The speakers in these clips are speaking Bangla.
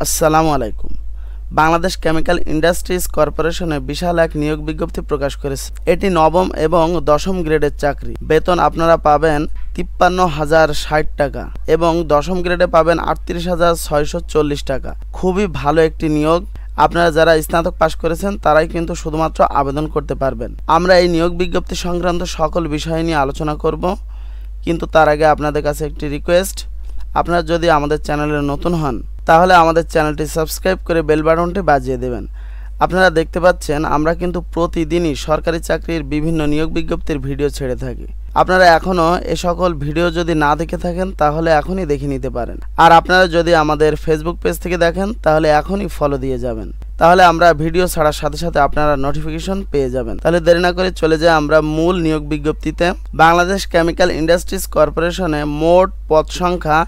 আসসালামু আলাইকুম। বাংলাদেশ কেমিক্যাল ইন্ডাস্ট্রিজ কর্পোরেশনে বিশাল এক নিয়োগ বিজ্ঞপ্তি প্রকাশ করেছে। এটি নবম এবং দশম গ্রেডের চাকরি। বেতন আপনারা পাবেন ৫৩,০৬০ টাকা এবং দশম গ্রেডে পাবেন ৩৮,৬৪০ টাকা। খুবই ভালো একটি নিয়োগ। আপনারা যারা স্নাতক পাশ করেছেন তারাই কিন্তু শুধুমাত্র আবেদন করতে পারবেন। আমরা এই নিয়োগ বিজ্ঞপ্তি সংক্রান্ত সকল বিষয় নিয়ে আলোচনা করব, কিন্তু তার আগে আপনাদের কাছে একটি রিকোয়েস্ট, আপনারা যদি আমাদের চ্যানেলে নতুন হন তাহলে আমাদের চ্যানেলটি সাবস্ক্রাইব করে বেল বাটনটি বাজিয়ে দেবেন। আপনারা দেখতে পাচ্ছেন আমরা কিন্তু প্রতিদিনই সরকারি চাকরির বিভিন্ন নিয়োগ বিজ্ঞপ্তির ভিডিও ছেড়ে থাকি। আপনারা এখনও এ সকল ভিডিও যদি না দেখে থাকেন তাহলে এখনই দেখে নিতে পারেন। আর আপনারা যদি আমাদের ফেসবুক পেজ থেকে দেখেন তাহলে এখনই ফলো দিয়ে যাবেন, তাহলে আমরা ভিডিও ছাড়ার সাথে সাথে আপনারা নোটিফিকেশন পেয়ে যাবেন। তাহলে দেরি না করে চলে যাই আমরা মূল নিয়োগ বিজ্ঞপ্তিতে। বাংলাদেশ কেমিক্যাল ইন্ডাস্ট্রিজ কর্পোরেশনে মোট পদ সংখ্যা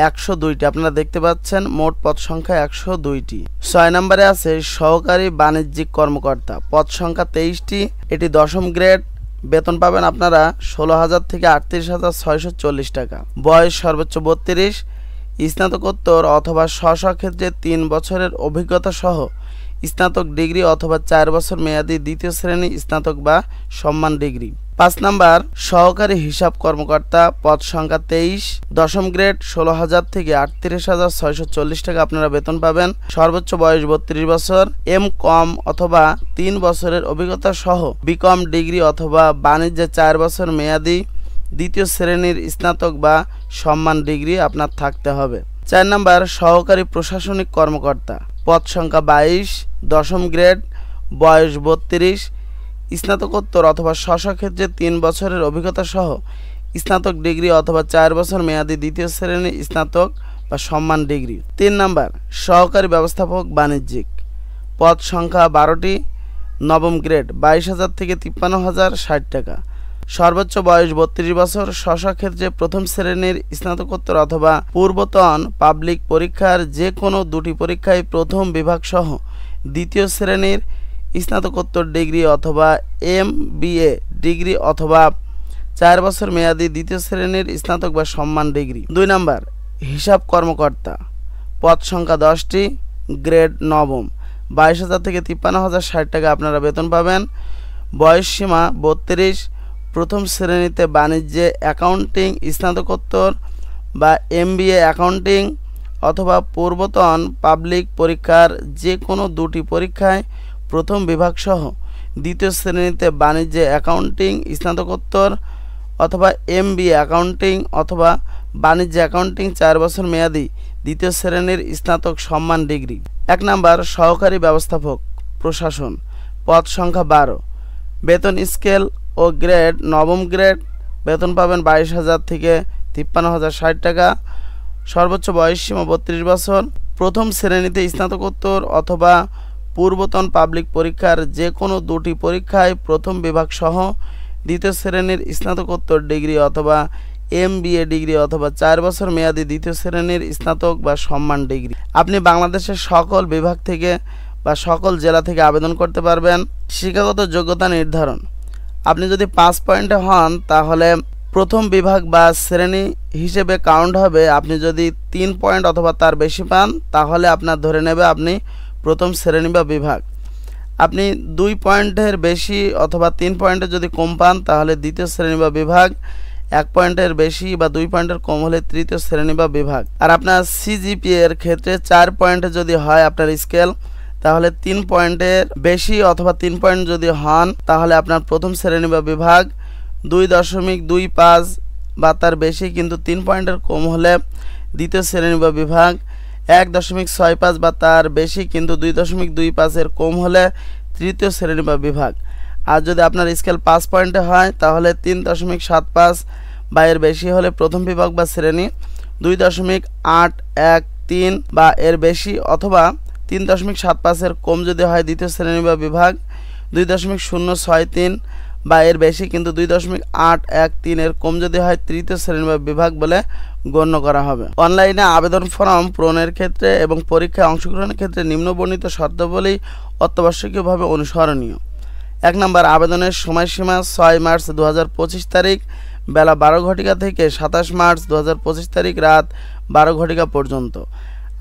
১০২টি। আপনারা দেখতে পাচ্ছেন মোট পদ সংখ্যা ১০২টি। ৬ নম্বরে আছে সহকারী বাণিজ্যিক কর্মকর্তা, পদ সংখ্যা ২৩টি। এটি দশম গ্রেড। বেতন পাবেন আপনারা ১৬,০০০ থেকে ৩৮,৬৪০ টাকা। বয়স সর্বোচ্চ ৩২। স্নাতকোত্তর অথবা স্ব ক্ষেত্রে ৩ বছরের অভিজ্ঞতা সহ স্নাতক ডিগ্রি অথবা ৪ বছর মেয়াদী দ্বিতীয় শ্রেণী স্নাতক বা সম্মান ডিগ্রি। ৫ নম্বর সহকারী হিসাব কর্মকর্তা, পদ সংখ্যা ২৩, দশম গ্রেড। ১৬,০০০ থেকে ৩৮,৬৪০ টাকা আপনারা বেতন পাবেন। সর্বোচ্চ বয়স ৩২ বছর। কম অথবা ৩ বছরের অভিজ্ঞতা সহ বিকম ডিগ্রি অথবা বাণিজ্যে ৪ বছর মেয়াদী দ্বিতীয় শ্রেণীর স্নাতক বা সম্মান ডিগ্রি আপনার থাকতে হবে। ৪ নম্বর সহকারী প্রশাসনিক কর্মকর্তা, পদ সংখ্যা ২২, দশম গ্রেড। বয়স ৩২। স্নাতকোত্তর অথবা স্ব ক্ষেত্রে ৩ বছরের অভিজ্ঞতা সহ স্নাতক ডিগ্রি অথবা ৪ বছর মেয়াদী দ্বিতীয় শ্রেণী স্নাতক বা সম্মান ডিগ্রি। ৩ নম্বর সহকারী ব্যবস্থাপক বাণিজ্যিক, পদ সংখ্যা ১২টি, নবম গ্রেড। ২২,০০০ থেকে ৫৩,০৬০ টাকা। সর্বোচ্চ বয়স ৩২ বছর। স্ব ক্ষেত্রে প্রথম শ্রেণীর স্নাতকোত্তর অথবা পূর্বতন পাবলিক পরীক্ষার যে কোনো দুটি পরীক্ষায় প্রথম বিভাগ সহ দ্বিতীয় শ্রেণীর স্নাতকোত্তর ডিগ্রি অথবা MBA ডিগ্রি অথবা ৪ বছর মেয়াদী দ্বিতীয় শ্রেণীর স্নাতক বা সম্মান ডিগ্রি। ২ নম্বর হিসাব কর্মকর্তা, পদ সংখ্যা 10টি, গ্রেড নবম। ২২,০০০ থেকে ৫৩,০৬০ টাকা আপনারা বেতন পাবেন। বয়স সীমা ৩২। প্রথম শ্রেণীতে বাণিজ্যে অ্যাকাউন্টিং স্নাতকোত্তর বা MBA অ্যাকাউন্টিং অথবা পূর্বতন পাবলিক পরীক্ষার যে কোনো দুটি পরীক্ষায় প্রথম বিভাগ সহ দ্বিতীয় শ্রেণীতে বাণিজ্যে অ্যাকাউন্টিং স্নাতকোত্তর অথবা MBA অ্যাকাউন্টিং অথবা বাণিজ্য অ্যাকাউন্টিং ৪ বছর মেয়াদী দ্বিতীয় শ্রেণীর স্নাতক সম্মান ডিগ্রি। ১ নম্বর সহকারী ব্যবস্থাপক প্রশাসন, পদ সংখ্যা ১২। বেতন স্কেল ও গ্রেড নবম গ্রেড। বেতন পাবেন ২২,০০০ থেকে ৫৩,০৬০ টাকা। সর্বোচ্চ বয়স সীমা ৩২ বছর। প্রথম শ্রেণীতে স্নাতকোত্তর অথবা পূর্বতন পাবলিক পরীক্ষার যে কোনো দুটি পরীক্ষায় প্রথম বিভাগ সহ দ্বিতীয় শ্রেণীর স্নাতকোত্তর ডিগ্রি অথবা MBA ডিগ্রি অথবা ৪ বছর মেয়াদী দ্বিতীয় শ্রেণীর স্নাতক বা সম্মান ডিগ্রি। আপনি বাংলাদেশের সকল বিভাগ থেকে বা সকল জেলা থেকে আবেদন করতে পারবেন। শিক্ষাগত যোগ্যতা নির্ধারণ, আপনি যদি ৫ পয়েন্টে হন তাহলে প্রথম বিভাগ বা শ্রেণী হিসেবে কাউন্ট হবে। আপনি যদি ৩ পয়েন্ট অথবা তার বেশি পান তাহলে আপনার ধরে নেবে আপনি প্রথম শ্রেণী বা বিভাগ। আপনি ২ পয়েন্টের বেশি অথবা ৩ পয়েন্টের যদি কম পান তাহলে দ্বিতীয় শ্রেণী বা বিভাগ। ১ পয়েন্টের বেশি বা ২ পয়েন্টের কম হলে তৃতীয় শ্রেণী বা বিভাগ। আর আপনার CGPA এর ক্ষেত্রে ৪ পয়েন্টে যদি হয় আপনার স্কেল তাহলে ৩ পয়েন্টের বেশি অথবা ৩ পয়েন্ট যদি হন তাহলে আপনার প্রথম শ্রেণী বা বিভাগ। ২.25 বা তার বেশি কিন্তু ৩ পয়েন্টের কম হলে দ্বিতীয় শ্রেণী বা বিভাগ। ১.65 বা তার বেশি কিন্তু 2.25 এর কম হলে তৃতীয় শ্রেণী বা বিভাগ। আর যদি আপনার স্কেল ৫ পয়েন্টে হয় তাহলে ৩.75 বা এর বেশি হলে প্রথম বিভাগ বা শ্রেণী। 2.813 বা এর বেশি অথবা ৩.75 এর কম যদি হয় দ্বিতীয় শ্রেণী বা বিভাগ। 2.063 বা এর বেশি কিন্তু 2.813 এর কম যদি হয় তৃতীয় শ্রেণী বা বিভাগ বলে গণ্য করা হবে। অনলাইনে আবেদন ফর্ম পূরণের ক্ষেত্রে এবং পরীক্ষায় অংশগ্রহণের ক্ষেত্রে নিম্নবর্ণিত শর্তাবলী অত্যাবশ্যকীয়ভাবে অনুসরণীয়। ১ নম্বর আবেদনের সময়সীমা ৬ মার্চ ২০২৫ তারিখ বেলা ১২ ঘটিকা থেকে ২৭ মার্চ ২০২৫ তারিখ রাত ১২ ঘটিকা পর্যন্ত।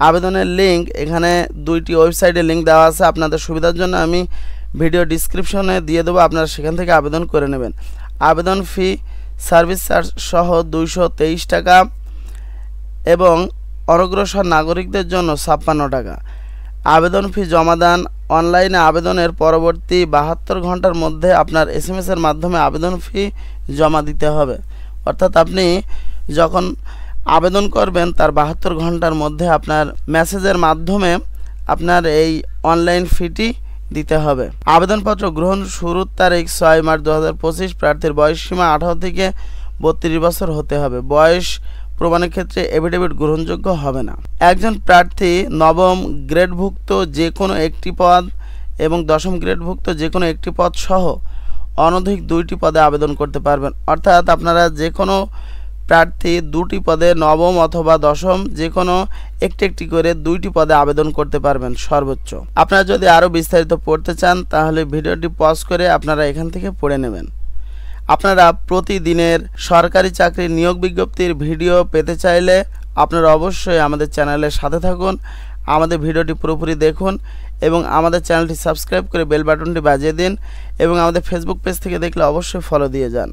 আবেদনের লিঙ্ক এখানে দুইটি ওয়েবসাইটের লিঙ্ক দেওয়া আছে। আপনাদের সুবিধার জন্য আমি ভিডিও ডিসক্রিপশনে দিয়ে দেবো, আপনারা সেখান থেকে আবেদন করে নেবেন। আবেদন ফি সার্ভিস চার্জ সহ 223 টাকা এবং অনগ্রসর নাগরিকদের জন্য 56 টাকা। আবেদন ফি জমা দান অনলাইনে আবেদনের পরবর্তী 72 ঘন্টার মধ্যে আপনার SMS এর মাধ্যমে আবেদন ফি জমা দিতে হবে। অর্থাৎ আপনি যখন আবেদন করবেন তার 72 ঘন্টার মধ্যে আপনার মেসেজের মাধ্যমে আপনার এই অনলাইন ফিটি দিতে হবে। আবেদনপত্র গ্রহণ শুরুর তারিখ 6 মার্চ 2025। প্রার্থীর বয়সসীমা 18 থেকে 32 বছর হতে হবে। বয়স প্রমাণের ক্ষেত্রে এফিডেভিট গ্রহণযোগ্য হবে না। একজন প্রার্থী নবম গ্রেডভুক্ত যে কোনো একটি পদ এবং দশম গ্রেডভুক্ত যে কোনো একটি পদ সহ অনধিক 2টি পদে আবেদন করতে পারবেন। অর্থাৎ আপনারা যে কোনো প্রার্থী 2টি পদে নবম অথবা দশম যে কোনো একটি করে 2টি পদে আবেদন করতে পারবেন সর্বোচ্চ। আপনারা যদি আরও বিস্তারিত পড়তে চান তাহলে ভিডিওটি পজ করে আপনারা এখান থেকে পড়ে নেবেন। আপনারা প্রতিদিনের সরকারি চাকরির নিয়োগ বিজ্ঞপ্তির ভিডিও পেতে চাইলে আপনারা অবশ্যই আমাদের চ্যানেলের সাথে থাকুন, আমাদের ভিডিওটি পুরোপুরি দেখুন এবং আমাদের চ্যানেলটি সাবস্ক্রাইব করে বেল বাটনটি বাজিয়ে দিন এবং আমাদের ফেসবুক পেজ থেকে দেখলে অবশ্যই ফলো দিয়ে যান।